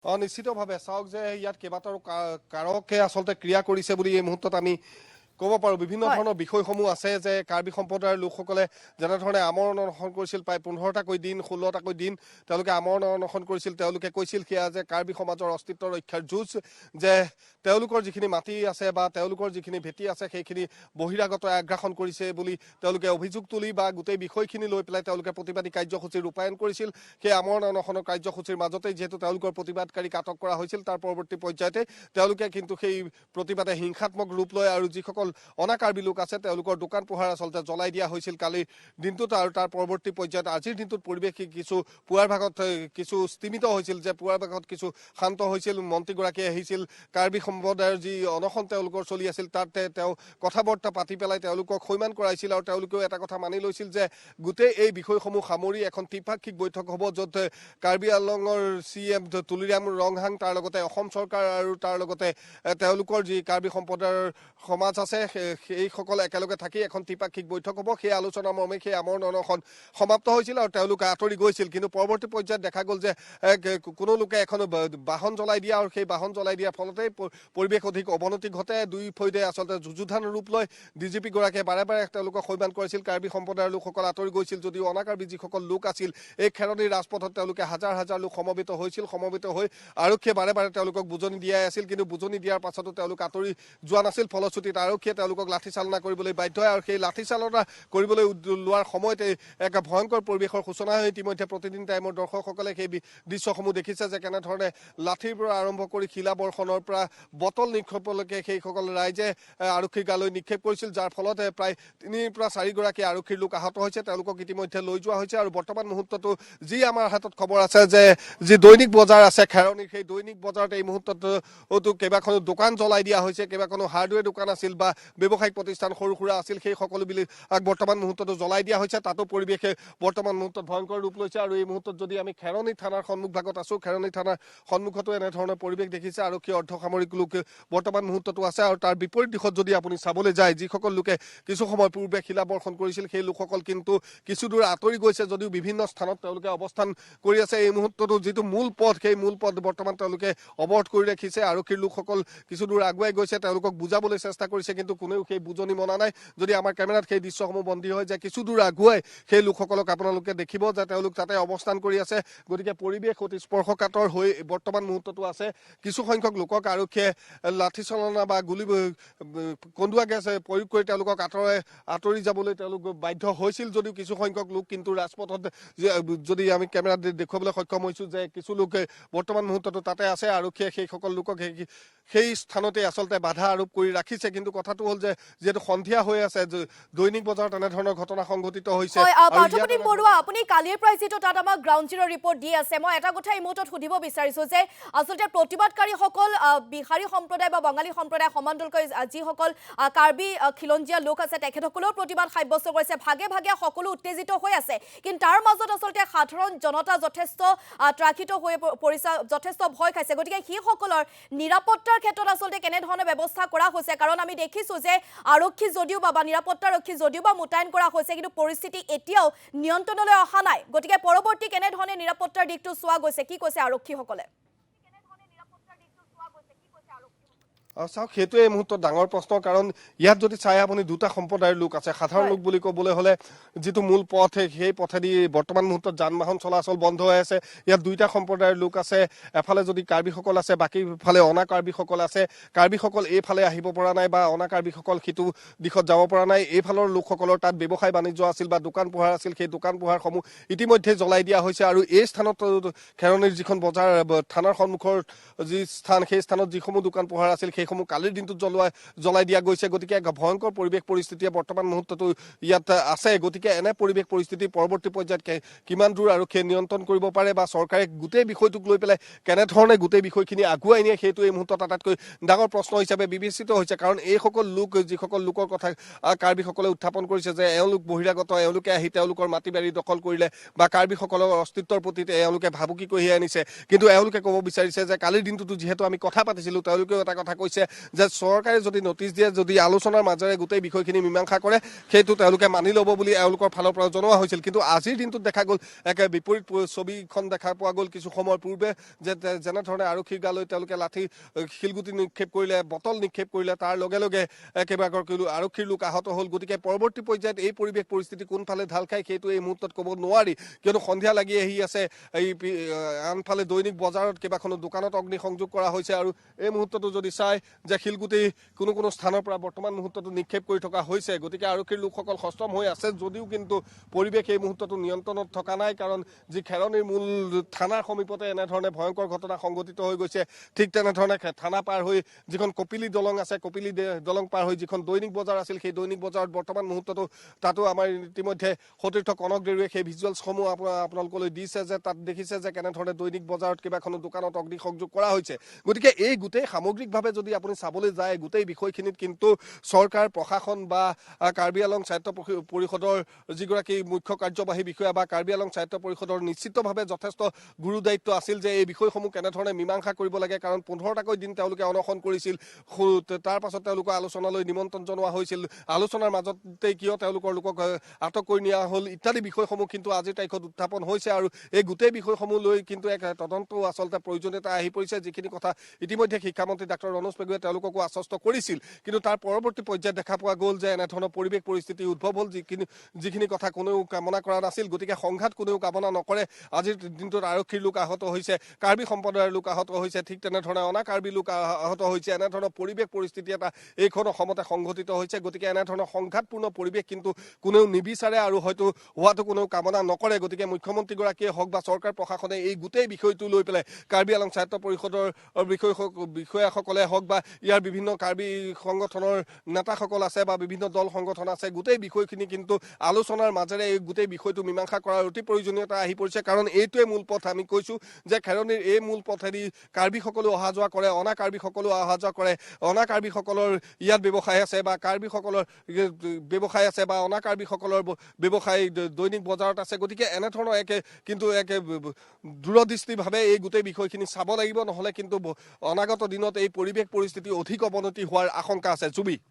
নিশ্চিতভাৱে চাওক যে ইয়াত কেইবাটাও কাৰকে আচলতে ক্ৰিয়া কৰিছে বুলি এই মুহূৰ্তত আমি ক'ব পাৰোঁ। বিভিন্ন হয় ধৰণৰ বিষয়সমূহ আছে যে কাৰ্বি সম্প্ৰদায়ৰ লোকসকলে যেনেধৰণে আমৰণ অনশন কৰিছিল, প্ৰায় 15টাকৈ দিন 16টাকৈ দিন তেওঁলোকে আমৰণ অনশন কৰিছিল। তেওঁলোকে কৈছিল সেয়া যে কাৰ্বি সমাজৰ অস্তিত্ব ৰক্ষাৰ যুঁজ, যে তেওঁলোকৰ যিখিনি মাটি আছে বা তেওঁলোকৰ যিখিনি ভেটি আছে সেইখিনি বহিৰাগত আগ্ৰাসন কৰিছে বুলি তেওঁলোকে অভিযোগ তুলি বা গোটেই বিষয়খিনি লৈ পেলাই তেওঁলোকে প্ৰতিবাদী কাৰ্যসূচী ৰূপায়ণ কৰিছিল। সেই আমৰণ অনশনৰ কাৰ্যসূচীৰ মাজতেই যিহেতু তেওঁলোকৰ প্ৰতিবাদকাৰীক আটক কৰা হৈছিল, তাৰ পৰৱৰ্তী পৰ্যায়তে তেওঁলোকে কিন্তু সেই প্ৰতিবাদে হিংসাত্মক ৰূপ লয় আৰু যিসকল অনাকাৰ্বি লোক আছে তেওঁলোকৰ দোকান পোহাৰ আচলতে জ্বলাই দিয়া হৈছিল কালিৰ দিনটোত। আৰু তাৰ পৰৱৰ্তী পৰ্যায়ত আজিৰ দিনটোত পৰিৱেশ কিছু পুৱাৰ ভাগত কিছু স্তিমিত হৈছিল, যে পুৱাৰ ভাগত কিছু শান্ত হৈছিল। মন্ত্ৰীগৰাকী আহিছিল, কাৰ্বি সম্প্ৰদায়ৰ যি অনশন তেওঁলোকৰ চলি আছিল তাতে তেওঁ কথা বাৰ্তা পাতি পেলাই তেওঁলোকক সৈমান কৰাইছিল আৰু তেওঁলোকেও এটা কথা মানি লৈছিল যে গোটেই এই বিষয়সমূহ সামৰি এখন ত্ৰিপাক্ষিক বৈঠক হ'ব, য'ত কাৰ্বি আংলঙৰ CM তুলিৰাম ৰংহাং, তাৰ লগতে অসম চৰকাৰ আৰু তাৰ লগতে তেওঁলোকৰ যি কাৰ্বি সম্প্ৰদায়ৰ সমাজ আছে সেইসকল একেলগে থাকি এখন ত্ৰিপাক্ষিক বৈঠক হ'ব। সেই আলোচনাৰ মৰ্মে সেই আমৰণ অনশন সমাপ্ত হৈছিল আৰু তেওঁলোকে আঁতৰি গৈছিল। কিন্তু পৰৱৰ্তী পৰ্যায়ত দেখা গ'ল যে কোনো লোকে এখন বাহন জ্বলাই দিয়া আৰু সেই বাহন জ্বলাই দিয়াৰ ফলতেই পৰিৱেশ অধিক অৱনতি ঘটে। দুই ফৈদে আচলতে যুযুধান ৰূপ লয়। DGP গৰাকীয়ে বাৰে বাৰে তেওঁলোকক সৈমান কৰিছিল। কাৰ্বি সম্প্ৰদায়ৰ লোকসকল আঁতৰি গৈছিল যদিও অনাকাৰ্বি যিসকল লোক আছিল এই খেৰণিৰ ৰাজপথত তেওঁলোকে হাজাৰ হাজাৰ লোক সমবেত হৈছিল। সমবেত হৈ আৰক্ষীয়ে বাৰে বাৰে তেওঁলোকক বুজনি দিয়াই আছিল, কিন্তু বুজনি দিয়াৰ পাছতো তেওঁলোক আঁতৰি যোৱা নাছিল। ফলশ্ৰুতিত আৰক্ষীয়ে তেওঁলোকক লাঠিচালনা কৰিবলৈ বাধ্য হয় আৰু সেই লাঠিচালনা কৰিবলৈ লোৱাৰ সময়তে এক ভয়ংকৰ পৰিৱেশৰ সূচনা হয়। ইতিমধ্যে প্ৰতিদিন টাইমৰ দৰ্শকসকলে সেই দৃশ্যসমূহ দেখিছে যে কেনেধৰণে লাঠিৰ পৰা আৰম্ভ কৰি শিলা বৰ্ষণৰ পৰা বটল নিক্ষেপলৈকে সেইসকল ৰাইজে আৰক্ষীৰ গালৈ নিক্ষেপ কৰিছিল, যাৰ ফলত প্ৰায় 3 পৰা 4গৰাকী আৰক্ষীৰ লোক আহত হৈছে। তেওঁলোকক ইতিমধ্যে লৈ যোৱা হৈছে আৰু বৰ্তমান মুহূৰ্ততো যি আমাৰ হাতত খবৰ আছে যে যি দৈনিক বজাৰ আছে খেৰণিৰ, সেই দৈনিক বজাৰত এই মুহূৰ্তত কেইবাখনো দোকান জ্বলাই দিয়া হৈছে। কেইবাখনো হাৰ্ডৱেৰ দোকান আছিল বা ব্যৱসায়িক প্ৰতিষ্ঠান সৰু সুৰা আছিল, সেই সকলোবিলাক বৰ্তমান মুহূৰ্ততো জ্বলাই দিয়া হৈছে। তাতো পৰিৱেশে বৰ্তমান মুহূৰ্তত ভয়ংকৰ ৰূপ লৈছে আৰু এই মুহূৰ্তত যদি আমি খেৰণি থানাৰ সন্মুখভাগত আছোঁ, খেৰণি থানাৰ সন্মুখতো এনেধৰণৰ পৰিৱেশ দেখিছে। আৰক্ষী অৰ্ধসামৰিক লোক বৰ্তমান মুহূৰ্ততো আছে আৰু তাৰ বিপৰীত দিশত যদি আপুনি চাবলৈ যায়, যিসকল লোকে কিছু সময় পূৰ্বে শিলা বৰ্ষণ কৰিছিল সেই লোকসকল কিন্তু কিছু দূৰ আঁতৰি গৈছে, যদিও বিভিন্ন স্থানত তেওঁলোকে অৱস্থান কৰি আছে। এই মুহূৰ্ততো যিটো মূল পথ, সেই মূল পথ বৰ্তমান তেওঁলোকে অৱৰোধ কৰি ৰাখিছে। আৰক্ষীৰ লোকসকল কিছু দূৰ আগুৱাই গৈছে, তেওঁলোকক বুজাবলৈ চেষ্টা কৰিছে, কিন্তু কোনেও সেই বুজনি মনা নাই। যদি আমাৰ কেমেৰাত সেই দৃশ্যসমূহ বন্দী হয় যে কিছু দূৰ আগুৱাই সেই লোকসকলক আপোনালোকে দেখিব যে তেওঁলোক তাতে অৱস্থান কৰি আছে। গতিকে পৰিৱেশ অতি স্পৰ্শকাতৰ হৈ বৰ্তমান মুহূৰ্ততো আছে। কিছু সংখ্যক লোকক আৰক্ষীয়ে লাঠিচালনা বা গুলী কন্দুৱা গেছ প্ৰয়োগ কৰি তেওঁলোকক আঁতৰি যাবলৈ তেওঁলোক বাধ্য হৈছিল, যদিও কিছু সংখ্যক লোক কিন্তু ৰাজপথত যদি আমি কেমেৰাত দেখুৱাবলৈ সক্ষম হৈছোঁ যে কিছু লোক বৰ্তমান মুহূৰ্ততো তাতে আছে। আৰক্ষীয়ে সেইসকল লোকক সেই স্থানতে আচলতে বাধা আৰোপ কৰি ৰাখিছে। কিন্তু কথাটো হ'ল যে যিহেতু সন্ধিয়া হৈ আছে, দৈনিক বজাৰত এনেধৰণৰ ঘটনা সংঘটিত হৈছে। পাৰ্থপ্ৰতিম বৰুৱা, আপুনি কালিৰ পৰাই যিটো তাত আমাক গ্ৰাউণ্ড জিৰ' ৰিপৰ্ট দি আছে, মই এটা কথা এই মুহূৰ্তত সুধিব বিচাৰিছোঁ যে আচলতে প্ৰতিবাদকাৰীসকল বিহাৰী সম্প্ৰদায় বা বঙালী সম্প্ৰদায় সমান্তৰালকৈ যিসকল কাৰ্বি খিলঞ্জীয়া লোক আছে তেখেতসকলেও প্ৰতিবাদ সাব্যস্ত কৰিছে। ভাগে ভাগে সকলো উত্তেজিত হৈ আছে, কিন্তু তাৰ মাজত আচলতে সাধাৰণ জনতা যথেষ্ট ত্ৰাসিত হৈ পৰিছে, যথেষ্ট ভয় খাইছে। গতিকে সেইসকলৰ নিৰাপত্তাৰ ক্ষেত্ৰত আচলতে কেনেধৰণৰ ব্যৱস্থা কৰা হৈছে? কাৰণ আমি দেখিছোঁ যে আৰক্ষী যদিও বা নিৰাপত্তাৰক্ষী যদিও বা মোতায়েন কৰা হৈছে, কিন্তু পৰিস্থিতি এতিয়াও নিয়ন্ত্ৰণলৈ অহা নাই। গতিকে পৰৱৰ্তী কেনেধৰণে নিৰাপত্তাৰ দিশটো চোৱা গৈছে, কি কৈছে আৰক্ষীসকলে? চাওক, সেইটোৱে এই মুহূৰ্তত ডাঙৰ প্ৰশ্ন। কাৰণ ইয়াত যদি চাই আপুনি দুটা সম্প্ৰদায়ৰ লোক আছে। সাধাৰণ লোক বুলি ক'বলৈ হ'লে যিটো মূল পথ সেই পথেদি বৰ্তমান মুহূৰ্তত যান বাহন চলাচল বন্ধ হৈ আছে। ইয়াত দুইটা সম্প্ৰদায়ৰ লোক আছে। এফালে যদি কাৰ্বিসকল আছে, বাকীফালে অনা কাৰ্বিসকল আছে। কাৰ্বিসকল এইফালে আহিব পৰা নাই বা অনা কাৰ্বিসকল সিটো দিশত যাব পৰা নাই। এইফালৰ লোকসকলৰ তাত ব্যৱসায় বাণিজ্য আছিল বা দোকান পোহাৰ আছিল, সেই দোকান পোহাৰসমূহ ইতিমধ্যে জ্বলাই দিয়া হৈছে। আৰু এই স্থানত খেৰণিৰ যিখন বজাৰ থানাৰ সন্মুখৰ যি স্থান, সেই স্থানত যিসমূহ দোকান পোহাৰ আছিল সেইসমূহ কালিৰ দিনটোত জ্বলাই দিয়া গৈছে। গতিকে ভয়ংকৰ পৰিৱেশ পৰিস্থিতিয়ে বৰ্তমান মুহূৰ্ততো ইয়াত আছে। গতিকে এনে পৰিৱেশ পৰিস্থিতি পৰৱৰ্তী পৰ্যায়ত কিমান দূৰ আৰক্ষীয়ে নিয়ন্ত্ৰণ কৰিব পাৰে বা চৰকাৰে গোটেই বিষয়টোক লৈ পেলাই কেনেধৰণে গোটেই বিষয়খিনি আগুৱাই নিয়ে, সেইটো এই মুহূৰ্তত আটাইতকৈ ডাঙৰ প্ৰশ্ন হিচাপে বিবেচিত হৈছে। কাৰণ এইসকল লোক, যিসকল লোকৰ কথা কাৰ্বিসকলে উত্থাপন কৰিছে যে এওঁলোক বহিৰাগত, এওঁলোকে আহি তেওঁলোকৰ মাটি বাৰী দখল কৰিলে বা কাৰ্বিসকলৰ অস্তিত্বৰ প্ৰতি এওঁলোকে ভাবুকি কঢ়িয়াই আনিছে। কিন্তু এওঁলোকে ক'ব বিচাৰিছে যে কালিৰ দিনটোতো যিহেতু আমি কথা পাতিছিলোঁ, তেওঁলোকেও এটা কথা কৈছে হৈছে যে চৰকাৰে যদি নটিচ দিয়ে, যদি আলোচনাৰ মাজেৰে গোটেই বিষয়খিনি মীমাংসা কৰে, সেইটো তেওঁলোকে মানি ল'ব বুলি এওঁলোকৰ ফালৰ পৰা জনোৱা হৈছিল। কিন্তু আজিৰ দিনটোত দেখা গ'ল একে বিপৰীত ছবিখন দেখা পোৱা গ'ল। কিছু সময়ৰ পূৰ্বে যে যেনেধৰণে আৰক্ষীৰ গালৈ তেওঁলোকে লাঠি শিলগুটি নিক্ষেপ কৰিলে, বটল নিক্ষেপ কৰিলে, তাৰ লগে লগে কেইবাগৰাকী আৰক্ষীৰ লোক আহত হ'ল। গতিকে পৰৱৰ্তী পৰ্যায়ত এই পৰিৱেশ পৰিস্থিতি কোনফালে ঢাল খায় সেইটো এই মুহূৰ্তত ক'ব নোৱাৰি, কিয়নো সন্ধিয়া লাগি আহি আছে। এই আনফালে দৈনিক বজাৰত কেইবাখনো দোকানত অগ্নিসংযোগ কৰা হৈছে আৰু এই মুহূৰ্ততো যদি চাই যে শিলগুটি কোনো কোনো স্থানৰ পৰা বৰ্তমান মুহূৰ্ততো নিক্ষেপ কৰি থকা হৈছে। গতিকে আৰক্ষীৰ লোকসকল সষ্টম হৈ আছে যদিও কিন্তু পৰিৱেশ এই মুহূৰ্ততো নিয়ন্ত্ৰণত থকা নাই, কাৰণ যি খেৰনিৰ মূল থানাৰ সমীপতে এনেধৰণে ভয়ংকৰ ঘটনা সংঘটিত হৈ গৈছে। ঠিক তেনেধৰণে থানা পাৰ হৈ যিখন কপিলি দলং আছে, কপিলি দলং পাৰ হৈ যিখন দৈনিক বজাৰ আছিল, সেই দৈনিক বজাৰত বৰ্তমান মুহূৰ্ততো তাতো আমাৰ ইতিমধ্যে সতীৰ্থ কনক দেৰুৱে সেই ভিজুৱেলছসমূহ আপোনালোকলৈ দিছে যে তাত দেখিছে যে কেনেধৰণে দৈনিক বজাৰত কেইবাখনো দোকানত অগ্নিসংযোগ কৰা হৈছে। গতিকে এই গোটেই সামগ্ৰিকভাৱে যদি আপুনি চাবলৈ যায়, গোটেই বিষয়খিনিত কিন্তু চৰকাৰ, প্ৰশাসন বা কাৰ্বি আংলং স্বায়ত্ত পৰিষদৰ যিগৰাকী মুখ্য কাৰ্যবাহী বিষয়া বা কাৰ্বি আংলং স্বায়ত্ত পৰিষদৰ নিশ্চিতভাৱে যথেষ্ট গুৰু দায়িত্ব আছিল যে এই বিষয়সমূহ কেনেধৰণে মীমাংসা কৰিব লাগে। কাৰণ 15টাকৈ দিন তেওঁলোকে অনশন কৰিছিল, তাৰ পাছত তেওঁলোকক আলোচনালৈ নিমন্ত্ৰণ জনোৱা হৈছিল। আলোচনাৰ মাজতেই কিয় তেওঁলোকৰ লোকক আটক কৰি নিয়া হ'ল ইত্যাদি বিষয়সমূহ কিন্তু আজিৰ তাৰিখত উত্থাপন হৈছে আৰু এই গোটেই বিষয়সমূহ লৈ কিন্তু এক তদন্ত আচলতে প্ৰয়োজনীয়তা আহি পৰিছে, যিখিনি কথা ইতিমধ্যে শিক্ষামন্ত্ৰী ডাক্তৰ ৰণোজ পেগুৱে তেওঁলোককো আশ্বস্ত কৰিছিল। কিন্তু তাৰ পৰৱৰ্তী পৰ্যায়ত দেখা পোৱা গ'ল যে এনেধৰণৰ পৰিৱেশ পৰিস্থিতি উদ্ভৱ হ'ল, যিখিনি কথা কোনেও কামনা কৰা নাছিল। গতিকে সংঘাত কোনেও কামনা নকৰে। আজিৰ দিনটোত আৰক্ষীৰ লোক আহত হৈছে, কাৰ্বি সম্প্ৰদায়ৰ লোক আহত হৈছে, ঠিক তেনেধৰণে অনা কাৰ্বি লোক আহত হৈছে। এনেধৰণৰ পৰিৱেশ পৰিস্থিতি এটা এইখন অসমতে সংঘটিত হৈছে। গতিকে এনেধৰণৰ সংঘাতপূৰ্ণ পৰিৱেশ কিন্তু কোনেও নিবিচাৰে আৰু হয়তো হোৱাটো কোনেও কামনা নকৰে। গতিকে মুখ্যমন্ত্ৰীগৰাকীয়ে হওক বা চৰকাৰ প্ৰশাসনে এই গোটেই বিষয়টো লৈ পেলাই কাৰ্বি আংলং স্বায়ত্ত পৰিষদৰ বিষয়াসকলে হওক বা ইয়াৰ বিভিন্ন কাৰ্বি সংগঠনৰ নেতাসকল আছে বা বিভিন্ন দল সংগঠন আছে, গোটেই বিষয়খিনি কিন্তু আলোচনাৰ মাজেৰে এই গোটেই বিষয়টো মীমাংসা কৰাৰ অতি প্ৰয়োজনীয়তা আহি পৰিছে। কাৰণ এইটোৱে মূল পথ। আমি কৈছোঁ যে খেৰনিৰ এই মূল পথেদি কাৰ্বিসকলেও অহা যোৱা কৰে, অনা কাৰ্বিসকলেও অহা যোৱা কৰে। অনা কাৰ্বিসকলৰ ইয়াত ব্যৱসায় আছে বা কাৰ্বিসকলৰ ব্যৱসায় আছে বা অনা কাৰ্বিসকলৰ ব্যৱসায় দৈনিক বজাৰত আছে। গতিকে এনেধৰণৰ কিন্তু দূৰদৃষ্টিভাৱে এই গোটেই বিষয়খিনি চাব লাগিব, নহ'লে কিন্তু অনাগত দিনত এই পৰিৱেশ পৰিস্থিতি অধিক অৱনতি হোৱাৰ আশংকা আছে। জুবি।